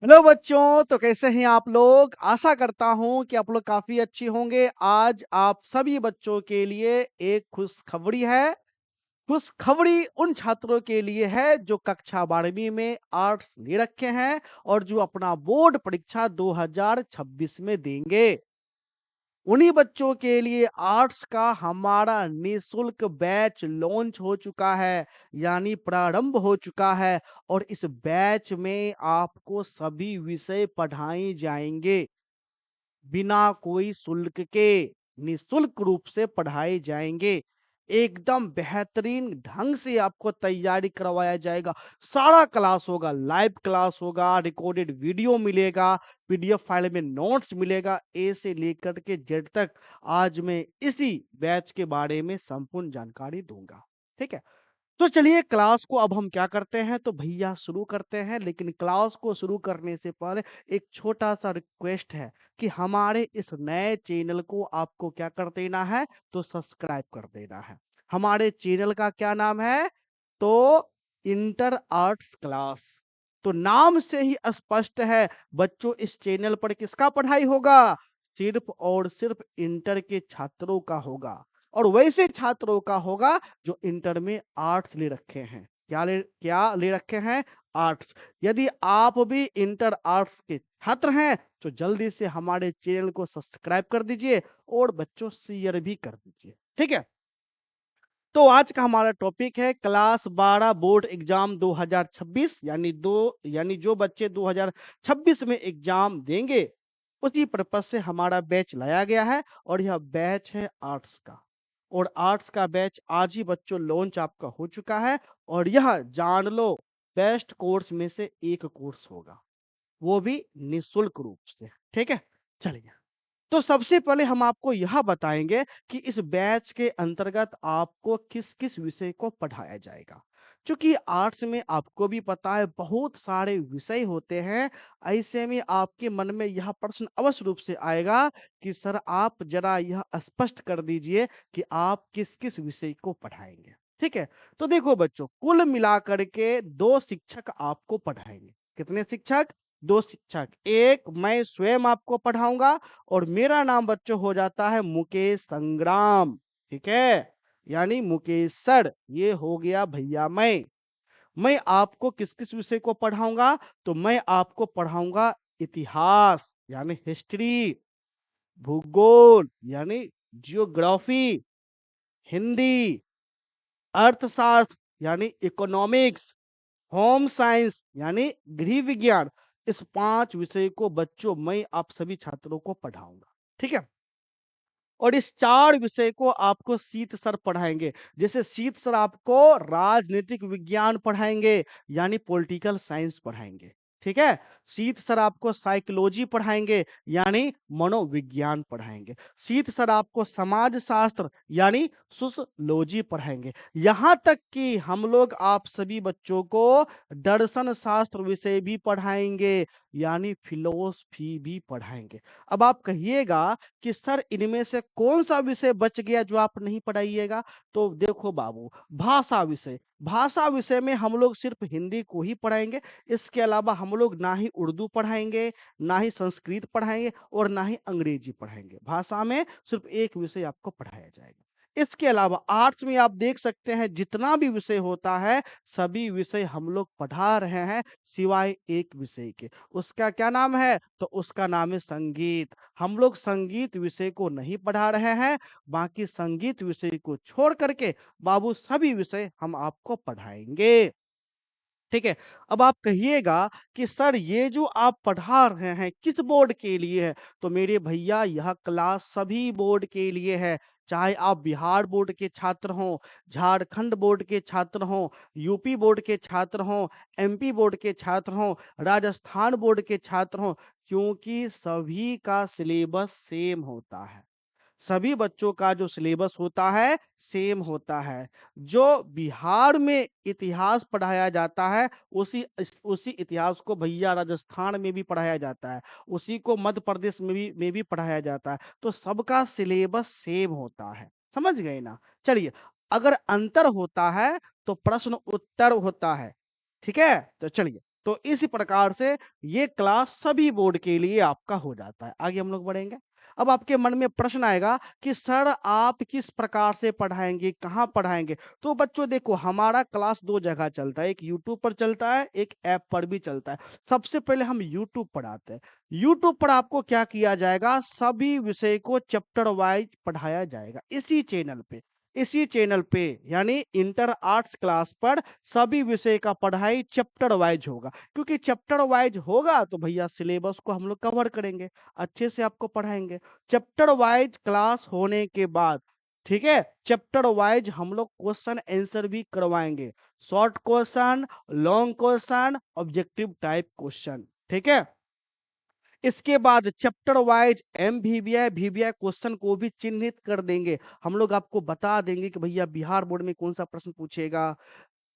Hello बच्चों, तो कैसे हैं आप लोग? आशा करता हूँ कि आप लोग काफ़ी अच्छे होंगे। आज आप सभी बच्चों के लिए एक खुशखबरी है। खुशखबरी उन छात्रों के लिए है जो कक्षा 12वीं में आर्ट्स ले रखे हैं और जो अपना बोर्ड परीक्षा 2026 में देंगे। उन्हीं बच्चों के लिए आर्ट्स का हमारा निःशुल्क बैच लॉन्च हो चुका है, यानी प्रारंभ हो चुका है और इस बैच में आपको सभी विषय पढ़ाए जाएँगे। बिना कोई शुल्क के, निःशुल्क रूप से पढ़ाए जाएँगे। एकदम बेहतरीन ढंग से आपको तैयारी करवाया जाएगा। सारा क्लास होगा, लाइव क्लास होगा, रिकॉर्डेड वीडियो मिलेगा, पीडीएफ फाइल में नोट्स मिलेगा, ए से लेकर के जेड तक आज मैं इसी बैच के बारे में संपूर्ण जानकारी दूँगा। ठीक है? तो चलिए क्लास को अब हम क्या करते हैं तो भैया शुरू करते हैं, लेकिन क्लास को शुरू करने से पहले एक छोटा-सा रिक्वेस्ट है कि हमारे इस नए चैनल को आपको क्या कर देना है तो सब्सक्राइब कर देना है। हमारे चैनल का क्या नाम है? तो इंटर आर्ट्स क्लास। तो नाम से ही स्पष्ट है बच्चों, इस चैनल पर किसका पढ़ाई होगा? सिर्फ और सिर्फ इंटर के छात्रों का होगा और वैसे छात्रों का होगा जो इंटर में आर्ट्स ले रखे हैं। क्या ले रखे हैं? आर्ट्स। यदि आप भी इंटर आर्ट्स के छात्र हैं, तो जल्दी से हमारे चैनल को सब्सक्राइब कर दीजिए और बच्चों शेयर भी कर दीजिए। ठीक है? तो आज का हमारा टॉपिक है क्लास 12 बोर्ड एग्जाम 2026, यानी जो बच्चे 2026 में एग्जाम देंगे, उसी पर्पज से हमारा बैच लाया गया है और यह बैच है आर्ट्स का। और आर्ट्स का बैच आज ही बच्चों लॉन्च आपका हो चुका है और यह जान लो बेस्ट कोर्स में से एक कोर्स होगा, वो भी निःशुल्क रूप से। ठीक है? चलिए, तो सबसे पहले हम आपको यह बताएँगे कि इस बैच के अंतर्गत आपको किस-किस विषय को पढ़ाया जाएगा। चूँकि आर्ट्स में आपको भी पता है बहुत सारे विषय होते हैं, ऐसे में आपके मन में यह प्रश्न अवश्य रूप से आएगा कि सर आप ज़रा यह स्पष्ट कर दीजिए कि आप किस-किस विषय को पढ़ाएँगे। ठीक है? तो देखो बच्चों, कुल मिलाकर के 2 शिक्षक आपको पढ़ाएँगे। कितने शिक्षक? 2 शिक्षक। एक मैं स्वयं आपको पढ़ाऊँगा और मेरा नाम बच्चों हो जाता है मुकेश संग्राम। ठीक है? यानी मुकेश सर, ये हो गया भैया मैं। मैं आपको किस-किस विषय को पढ़ाऊँगा? तो मैं आपको पढ़ाऊँगा इतिहास यानी हिस्ट्री, भूगोल यानी ज्योग्राफी, हिंदी, अर्थशास्त्र यानी इकोनॉमिक्स, होम साइंस यानी गृह विज्ञान। इस 5 विषय को बच्चों मैं आप सभी छात्रों को पढ़ाऊँगा। ठीक है? और इस 4 विषय को आपको शीत सर पढ़ाएँगे। जैसे शीत सर आपको राजनीतिक विज्ञान पढ़ाएँगे, यानी पॉलिटिकल साइंस पढ़ाएँगे। ठीक है? शीत सर आपको साइकोलॉजी पढ़ाएँगे, यानी मनोविज्ञान पढ़ाएँगे। शीत सर आपको समाज शास्त्र यानी सोशियोलॉजी पढ़ाएँगे। यहाँ तक कि हम लोग आप सभी बच्चों को दर्शन शास्त्र विषय भी पढ़ाएँगे, यानी फिलॉसफी भी पढ़ाएँगे। अब आप कहिएगा कि सर इनमें से कौन-सा विषय बच गया जो आप नहीं पढ़ाइएगा? तो देखो बाबू, भाषा विषय। भाषा विषय में हम लोग सिर्फ़ हिंदी को ही पढ़ाएँगे, इसके अलावा हम लोग ना ही उर्दू पढ़ाएँगे, ना ही संस्कृत पढ़ाएँगे और ना ही अंग्रेजी पढ़ाएँगे। भाषा में सिर्फ़ एक विषय आपको पढ़ाया जाएगा। इसके अलावा आर्ट्स में आप देख सकते हैं जितना भी विषय होता है, सभी विषय हम लोग पढ़ा रहे हैं सिवाय एक विषय के। उसका क्या नाम है? तो उसका नाम है संगीत। हम लोग संगीत विषय को नहीं पढ़ा रहे हैं, बाकी संगीत विषय को छोड़ करके बाबू सभी विषय हम आपको पढ़ाएँगे। ठीक है? अब आप कहिएगा कि सर ये जो आप पढ़ा रहे हैं किस बोर्ड के लिए है? तो मेरे भैया यह क्लास सभी बोर्ड के लिए है। चाहे आप बिहार बोर्ड के छात्र हों, झारखंड बोर्ड के छात्र हों, यूपी बोर्ड के छात्र हों, एमपी बोर्ड के छात्र हों, राजस्थान बोर्ड के छात्र हों, क्योंकि सभी का सिलेबस सेम होता है। सभी बच्चों का जो सिलेबस होता है, सेम होता है। जो बिहार में इतिहास पढ़ाया जाता है, उसी इतिहास को भैया राजस्थान में भी पढ़ाया जाता है, उसी को मध्य प्रदेश में भी पढ़ाया जाता है। तो सबका सिलेबस सेम होता है। समझ गए ना? चलिए, अगर अंतर होता है, तो प्रश्न उत्तर होता है। ठीक है? तो चलिए, तो इसी प्रकार से ये क्लास सभी बोर्ड के लिए आपका हो जाता है। आगे हम लोग बढ़ेंगे। अब आपके मन में प्रश्न आएगा कि सर आप किस प्रकार से पढ़ाएँगे, कहाँ पढ़ाएँगे? तो बच्चों देखो हमारा क्लास 2 जगह चलता है, एक यूट्यूब पर चलता है, एक ऐप पर भी चलता है। सबसे पहले हम यूट्यूब पढ़ाते हैं। यूट्यूब पर आपको क्या किया जाएगा, सभी विषय को चैप्टर वाइज़ पढ़ाया जाएगा इसी चैनल पे। इसी चैनल पे यानी इंटर आर्ट्स क्लास पर सभी विषय का पढ़ाई चैप्टर वाइज़ होगा। क्योंकि चैप्टर वाइज़ होगा तो भैया सिलेबस को हम लोग कवर करेंगे, अच्छे से आपको पढ़ाएँगे। चैप्टर वाइज़ क्लास होने के बाद, ठीक है? चैप्टर वाइज़ हम लोग क्वेश्चन आंसर भी करवाएँगे। Short question, long question, objective type question, ठीक है? इसके बाद चैप्टर वाइज एमवीवीआई, वीवीआई क्वेश्चन को भी चिन्हित कर देंगे। हम लोग आपको बता देंगे कि भैया बिहार बोर्ड में कौन-सा प्रश्न पूछेगा,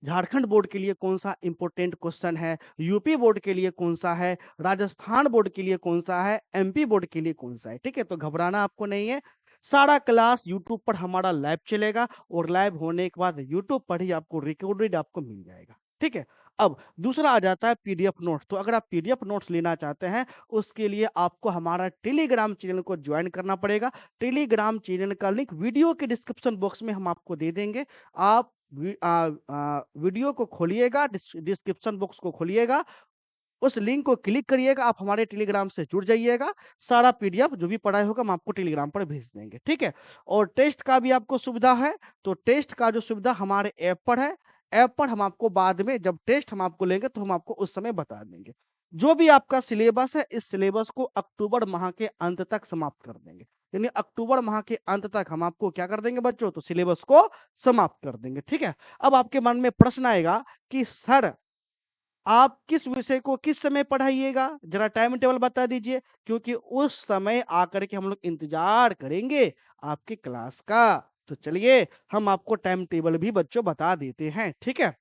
झारखंड बोर्ड के लिए कौन-सा इम्पोर्टेंट क्वेश्चन है, यूपी बोर्ड के लिए कौन-सा है, राजस्थान बोर्ड के लिए कौन-सा है, एमपी बोर्ड के लिए कौन-सा है, ठीक है? तो घबराना आपको नहीं है। सारा क्लास यूट्यूब पर हमारा लाइव चलेगा और लाइव होने के बाद यूट्यूब पर ही आपको रिकॉर्डेड आपको मिल जाएगा, ठीक है? अब दूसरा आ जाता है पीडीएफ नोट्स। तो अगर आप पीडीएफ नोट्स लेना चाहते हैं, उसके लिए आपको हमारा टेलीग्राम चैनल को जॉइन करना पड़ेगा। टेलीग्राम चैनल का लिंक वीडियो के डिस्क्रिप्शन बॉक्स में हम आपको दे देंगे। आप वीडियो को खोलिएगा, डिस्क्रिप्शन बॉक्स को खोलिएगा, उस लिंक को क्लिक करिएगा, आप हमारे टेलीग्राम से जुड़ जाइएगा। सारा पीडीएफ जो भी पढ़ाई होगा हम आपको टेलीग्राम पर भेज देंगे, ठीक है? और टेस्ट का भी आपको सुविधा है, तो टेस्ट का जो सुविधा हमारे ऐप पर है, ऐप पर हम आपको बाद में जब टेस्ट हम आपको लेंगे तो हम आपको उस समय बता देंगे। जो भी आपका सिलेबस है, इस सिलेबस को अक्टूबर माह के अंत तक समाप्त कर देंगे। यानी अक्टूबर माह के अंत तक हम आपको क्या कर देंगे बच्चों? तो सिलेबस को समाप्त कर देंगे, ठीक है? अब आपके मन में प्रश्न आएगा कि सर आप किस विषय को किस समय पढ़ाइएगा? ज़रा टाइम टेबल बता दीजिए, क्योंकि उस समय आकर के हम लोग इंतज़ार करेंगे आपकी क्लास का। तो चलिए हम आपको टाइम टेबल भी बच्चों बता देते हैं, ठीक है?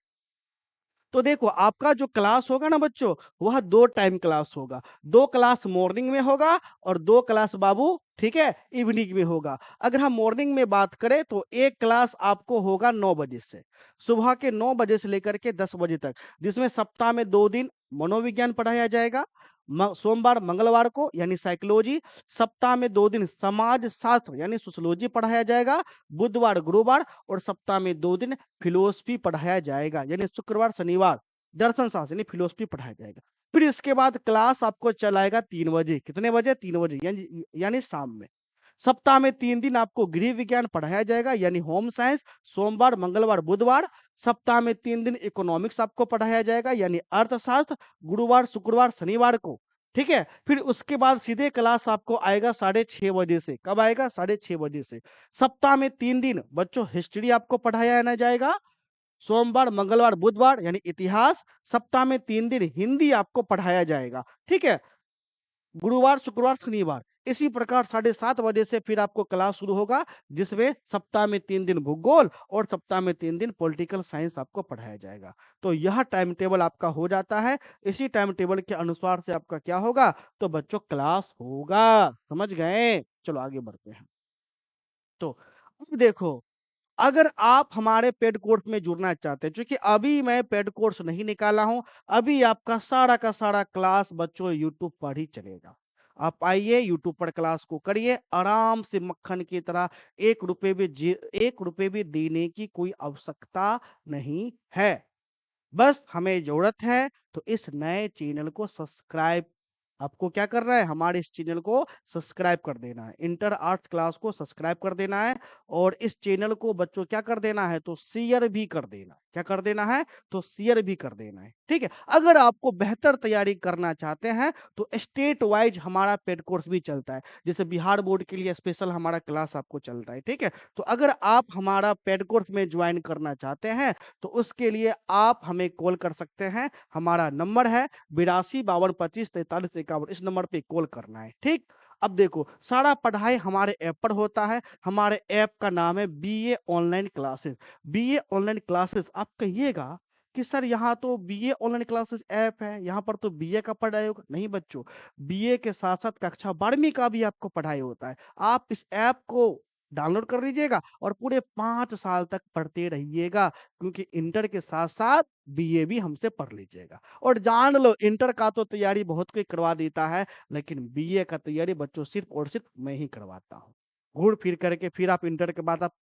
तो देखो आपका जो क्लास होगा ना बच्चों, वह 2 टाइम क्लास होगा। 2 क्लास मॉर्निंग में होगा और 2 क्लास बाबू, ठीक है, इवनिंग में होगा। अगर हम मॉर्निंग में बात करें तो एक क्लास आपको होगा 9 बजे से। सुबह के 9 बजे से लेकर के 10 बजे तक, जिसमें सप्ताह में 2 दिन मनोविज्ञान पढ़ाया जाएगा। सोमवार, मंगलवार को यानी साइकोलॉजी, सप्ताह में 2 दिन समाज शास्त्र यानी सोशियोलॉजी पढ़ाया जाएगा। बुधवार, गुरुवार और सप्ताह में 2 दिन फिलॉसफी पढ़ाया जाएगा, यानी शुक्रवार, शनिवार दर्शन शास्त्र यानी फिलॉसफी पढ़ाया जाएगा। फिर इसके बाद क्लास आपको चलाएगा 3 बजे। कितने बजे? 3 बजे यानी यानी शाम में। सप्ताह में 3 दिन आपको गृह विज्ञान पढ़ाया जाएगा यानी होम साइंस, सोमवार, मंगलवार, बुधवार। सप्ताह में 3 दिन इकोनॉमिक्स आपको पढ़ाया जाएगा यानी अर्थशास्त्र, गुरुवार, शुक्रवार, शनिवार को। ठीक है? फिर उसके बाद सीधे क्लास आपको आएगा 6:30 बजे से। कब आएगा? 6:30 बजे से। सप्ताह में 3 दिन बच्चों हिस्ट्री आपको पढ़ाया ना जाएगा। सोमवार, मंगलवार, बुधवार यानी इतिहास। सप्ताह में 3 दिन हिंदी आपको पढ़ाया जाएगा। ठीक है? गुरुवार, शुक्रवार, शनिवार। इसी प्रकार 7:30 बजे से फिर आपको क्लास शुरू होगा, जिसमें सप्ताह में 3 दिन भूगोल और सप्ताह में 3 दिन पॉलिटिकल साइंस आपको पढ़ाया जाएगा। तो यह टाइम टेबल आपका हो जाता है। इसी टाइम टेबल के अनुसार से आपका क्या होगा? तो बच्चों क्लास होगा। समझ गए? चलो आगे बढ़ते हैं। तो अब देखो, अगर आप हमारे पेड कोर्स में जुड़ना चाहते हैं, चूँकि अभी मैं पेड कोर्स नहीं निकाला हूँ, अभी आपका सारा का सारा क्लास बच्चों यूट्यूब पर ही चलेगा। आप आइए यूट्यूब पर क्लास को करिए, आराम से मक्खन की तरह ₹1 भी देने की कोई आवश्यकता नहीं है। बस हमें ज़रूरत है तो इस नए चैनल को सब्सक्राइब, आपको क्या करना है? हमारे इस चैनल को सब्सक्राइब कर देना है। इंटर आर्ट्स क्लास को सब्सक्राइब कर देना है और इस चैनल को बच्चों क्या कर देना है? तो शेयर भी कर देना है। क्या कर देना है? तो शेयर भी कर देना है। ठीक है? अगर आपको बेहतर तैयारी करना चाहते हैं तो स्टेट वाइज़ हमारा पेड कोर्स भी चलता है। जैसे बिहार बोर्ड के लिए स्पेशल हमारा क्लास आपको चल रहा है। ठीक है? तो अगर आप हमारा पेड कोर्स में जॉइन करना चाहते हैं तो उसके लिए आप हमें कॉल कर सकते हैं। हमारा नंबर है 82 52 25 43 51। इस नंबर पे कॉल करना है, ठीक? अब देखो, सारा पढ़ाई हमारे ऐप पर होता है। हमारे ऐप का नाम है BA online classes. BA online classes आप कहिएगा कि सर यहाँ तो बीए ऑनलाइन क्लासेस ऐप है, यहाँ पर तो बीए का पढ़ाई होगा। नहीं बच्चों, बीए के साथ-साथ कक्षा 12वीं का भी आपको पढ़ाई होता है। आप इस ऐप को डाउनलोड कर लीजिएगा और पूरे 5 साल तक पढ़ते रहिएगा, क्योंकि इंटर के साथ-साथ बीए भी हमसे पढ़ लीजिएगा। और जान लो, इंटर का तो तैयारी बहुत कोई करवा देता है, लेकिन बीए का तैयारी बच्चों सिर्फ़ और सिर्फ़ मैं ही करवाता हूँ। घूर-फिर करके फिर आप इंटर के बाद आप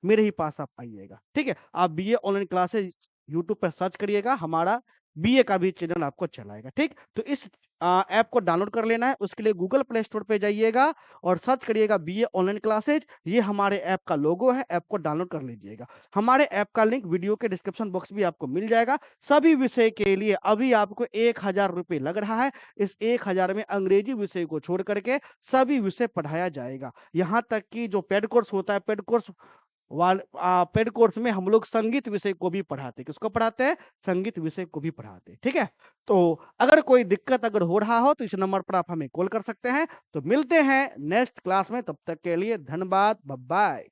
मेरे ही पास आप आइएगा, ठीक है? आप बीए ऑनलाइन क्लासेस यूट्यूब पे सर्च करिएगा, हमारा बीए का भी चैनल आपको चल आएगा, ठीक? तो इस ऐप को डाउनलोड कर लेना है, उसके लिए गूगल प्ले स्टोर पे जाइएगा और सर्च करिएगा बीए ऑनलाइन क्लासेज, ये हमारे ऐप का लोगो है, ऐप को डाउनलोड कर लीजिएगा। हमारे ऐप का लिंक वीडियो के डिस्क्रिप्शन बॉक्स में आपको मिल जाएगा। सभी विषय के लिए अभी आपको ₹1000 लग रहा है। इस 1000 में अंग्रेजी विषय को छोड़ करके सभी विषय पढ़ाया जाएगा। यहाँ तक कि जो पेड कोर्स होता है, पेड कोर्स में हम लोग संगीत विषय को भी पढ़ाते हैं। किसको पढ़ाते हैं? संगीत विषय को भी पढ़ाते हैं, ठीक है? तो अगर कोई दिक्कत अगर हो रहा हो तो इस नंबर पर आप हमें कॉल कर सकते हैं। तो मिलते हैं नेक्स्ट क्लास में, तब तक के लिए धन्यवाद, बाय-बाय।